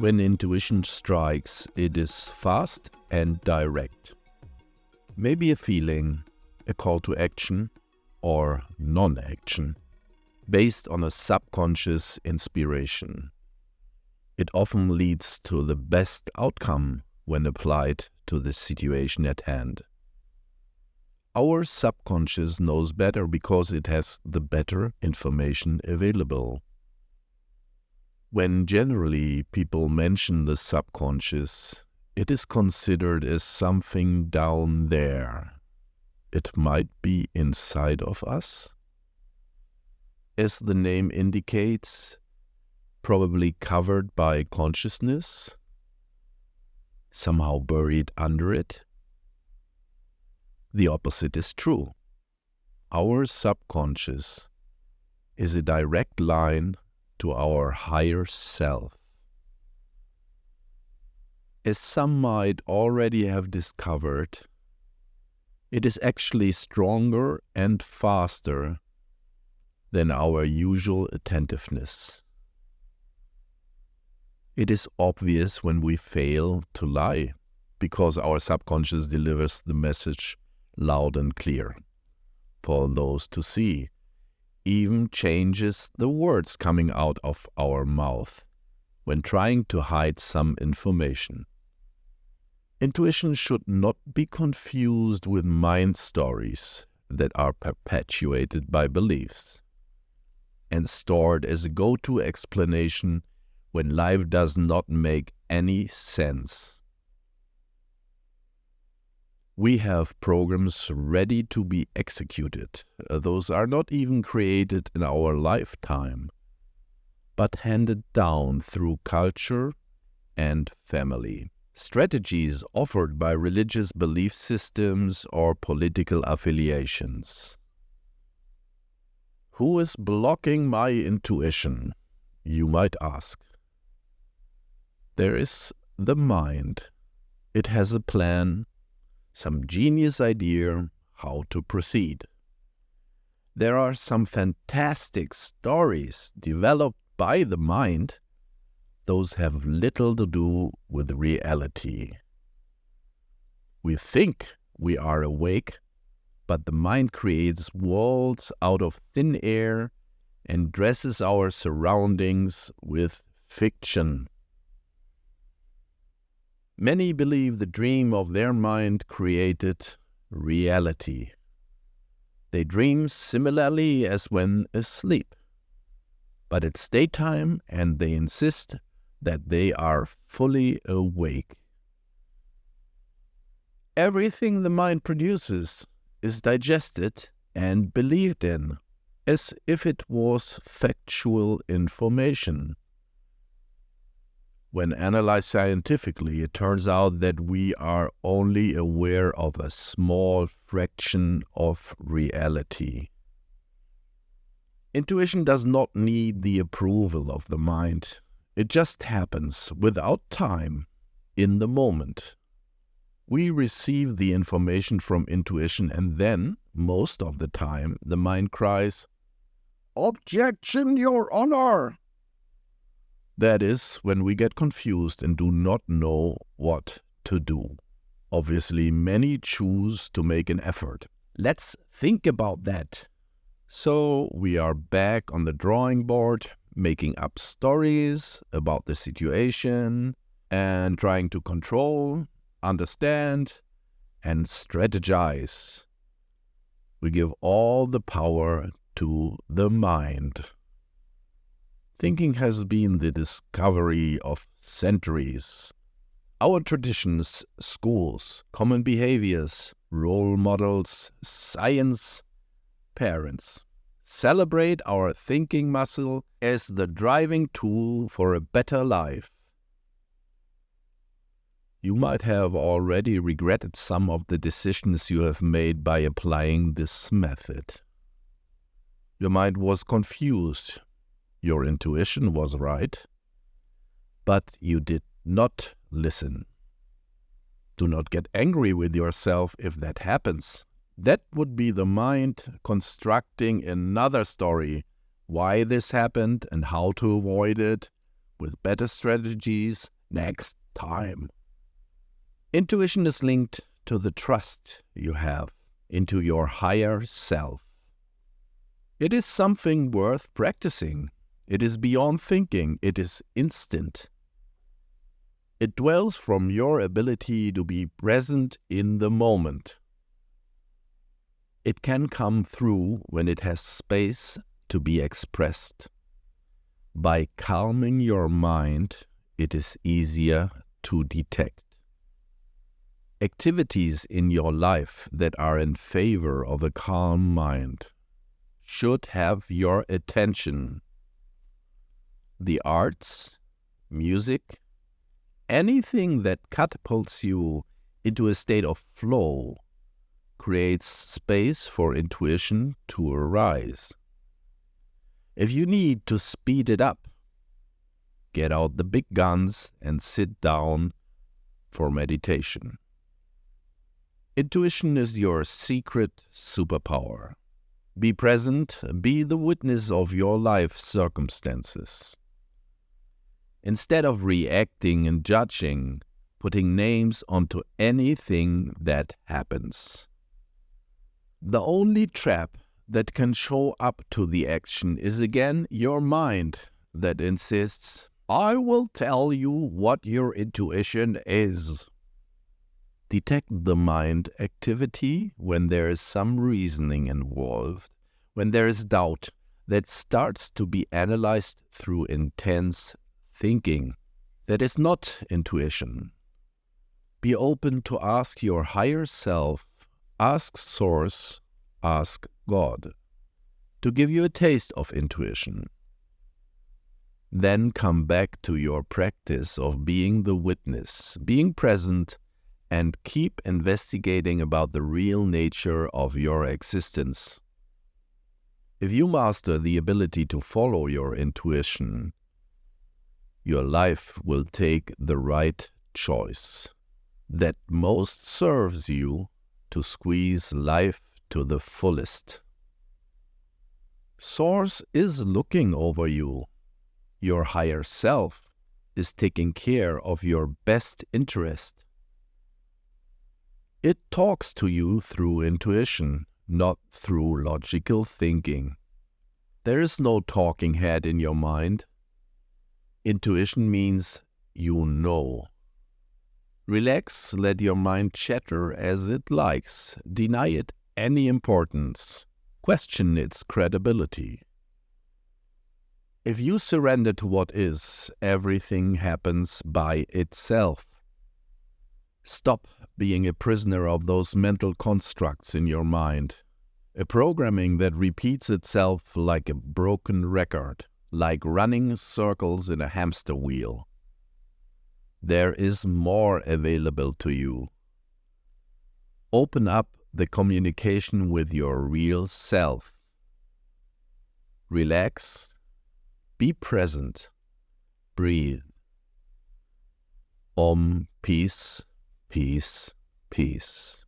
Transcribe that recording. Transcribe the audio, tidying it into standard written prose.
When intuition strikes, it is fast and direct. Maybe a feeling, a call to action, or non-action, based on a subconscious inspiration. It often leads to the best outcome when applied to the situation at hand. Our subconscious knows better because it has the better information available. When generally people mention the subconscious, it is considered as something down there. It might be inside of us. As the name indicates, probably covered by consciousness, somehow buried under it. The opposite is true. Our subconscious is a direct line to our higher self. As some might already have discovered, it is actually stronger and faster than our usual attentiveness. It is obvious when we fail to lie, because our subconscious delivers the message loud and clear for those to see, even changes the words coming out of our mouth when trying to hide some information. Intuition should not be confused with mind stories that are perpetuated by beliefs and stored as a go-to explanation when life does not make any sense. We have programs ready to be executed. Those are not even created in our lifetime, but handed down through culture and family. Strategies offered by religious belief systems or political affiliations. Who is blocking my intuition, you might ask? There is the mind. It has a plan, some genius idea how to proceed. There are some fantastic stories developed by the mind. Those have little to do with reality. We think we are awake, but the mind creates worlds out of thin air and dresses our surroundings with fiction. Many believe the dream of their mind created reality. They dream similarly as when asleep, but it's daytime and they insist that they are fully awake. Everything the mind produces is digested and believed in, as if it was factual information. When analyzed scientifically, it turns out that we are only aware of a small fraction of reality. Intuition does not need the approval of the mind. It just happens without time, in the moment. We receive the information from intuition and then, most of the time, the mind cries, "Objection, Your Honor!" That is when we get confused and do not know what to do. Obviously, many choose to make an effort. Let's think about that. So we are back on the drawing board, making up stories about the situation and trying to control, understand, and strategize. We give all the power to the mind. Thinking has been the discovery of centuries. Our traditions, schools, common behaviors, role models, science, parents celebrate our thinking muscle as the driving tool for a better life. You might have already regretted some of the decisions you have made by applying this method. Your mind was confused. Your intuition was right, but you did not listen. Do not get angry with yourself if that happens. That would be the mind constructing another story, why this happened and how to avoid it, with better strategies next time. Intuition is linked to the trust you have into your higher self. It is something worth practicing. It is beyond thinking. It is instant. It dwells from your ability to be present in the moment. It can come through when it has space to be expressed. By calming your mind, it is easier to detect. Activities in your life that are in favor of a calm mind should have your attention. The arts, music, anything that catapults you into a state of flow creates space for intuition to arise. If you need to speed it up, get out the big guns and sit down for meditation. Intuition is your secret superpower. Be present, be the witness of your life circumstances. Instead of reacting and judging, putting names onto anything that happens. The only trap that can show up to the action is again your mind that insists, I will tell you what your intuition is. Detect the mind activity when there is some reasoning involved, when there is doubt that starts to be analyzed through intense thinking. That is not intuition. Be open to ask your higher self, ask Source, ask God, to give you a taste of intuition. Then come back to your practice of being the witness, being present, and keep investigating about the real nature of your existence. If you master the ability to follow your intuition, your life will take the right choice that most serves you to squeeze life to the fullest. Source is looking over you. Your higher self is taking care of your best interest. It talks to you through intuition, not through logical thinking. There is no talking head in your mind. Intuition means you know. Relax, let your mind chatter as it likes. Deny it any importance. Question its credibility. If you surrender to what is, everything happens by itself. Stop being a prisoner of those mental constructs in your mind, a programming that repeats itself like a broken record, like running circles in a hamster wheel. There is more available to you. Open up the communication with your real self. Relax, be present, breathe. Om, peace, peace, peace.